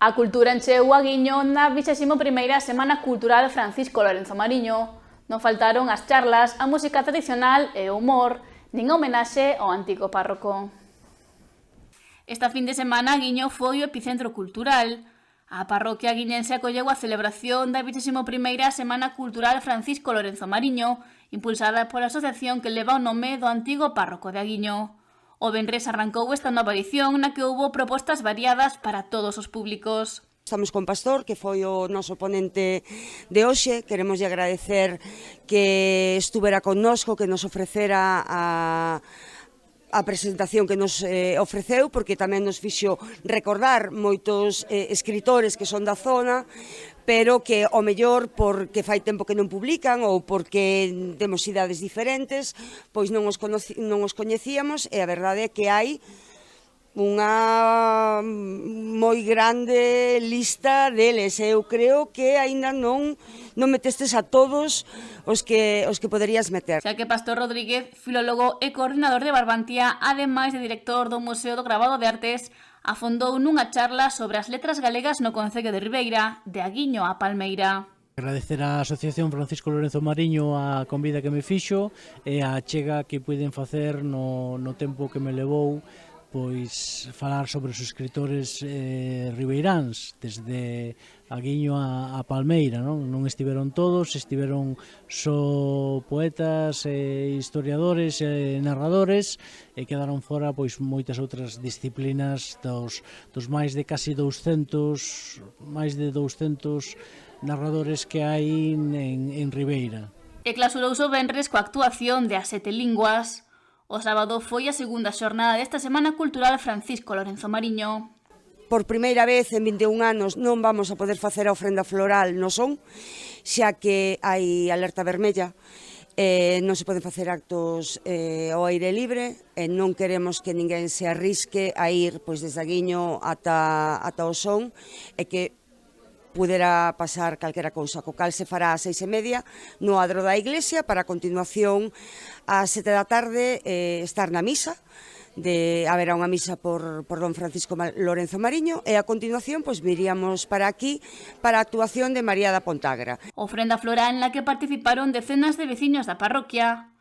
A cultura encheu a Guiño na 21ª Semana Cultural Francisco Lorenzo Mariño. Non faltaron as charlas, a música tradicional e o humor, nin homenaxe ao antigo párroco. Esta fin de semana Guiño foi o epicentro cultural. A parroquia guiñense acolleu a celebración da 21ª Semana Cultural Francisco Lorenzo Mariño, impulsada pola asociación que leva o nome do antigo párroco de Aguiño. O venres arrancou esta nova edición na que houbo propostas variadas para todos os públicos. Estamos con Pastor, que foi o noso ponente de hoxe. Queremos agradecer que estuvera connosco, que nos ofrecera a presentación que nos ofreceu, porque tamén nos fixo recordar moitos escritores que son da zona, pero que ao mellor porque fai tempo que non publican ou porque temos idades diferentes, pois non os coñecíamos, e a verdade é que hai unha moi grande lista deles. Eu creo que aínda non metestes a todos os que poderías meter. Xa que Pastor Rodríguez, filólogo e coordinador de Barbantia, ademais de director do Museo do Gravado de Artes, afondou nunha charla sobre as letras galegas no concello de Ribeira, de Aguiño a Palmeira. Agradecer á Asociación Francisco Lorenzo Mariño a convida que me fixo e a chega que puiden facer no tempo que me levou pois falar sobre os escritores ribeiráns, desde Aguiño a Palmeira, non estiveron todos, estiveron só poetas, historiadores e narradores, e quedaron fora pois moitas outras disciplinas dos máis de 200 narradores que hai en Ribeira. E clasurouse o venres coa actuación de As Sete Linguas. O sábado foi a segunda xornada desta Semana Cultural Francisco Lorenzo Mariño. Por primeira vez en 21 anos non vamos a poder facer a ofrenda floral no son, xa que hai alerta vermella, non se poden facer actos ao aire libre, e non queremos que ninguén se arrisque a ir pois desde Aguiño ata o son, e que pudera pasar calquera cousa, co cal se fará ás 6:30 no adro da iglesia, para a continuación ás 7 da tarde estar na misa. Haberá unha misa por don Francisco Lorenzo Mariño, e a continuación pois viríamos para aquí para a actuación de María da Pontagra. Ofrenda floral na que participaron decenas de veciños da parroquia.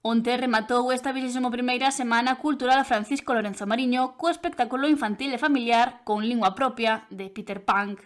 Onte rematou esta 21ª Semana Cultural Francisco Lorenzo Mariño co espectáculo infantil e familiar con lingua propia de Peter Pan.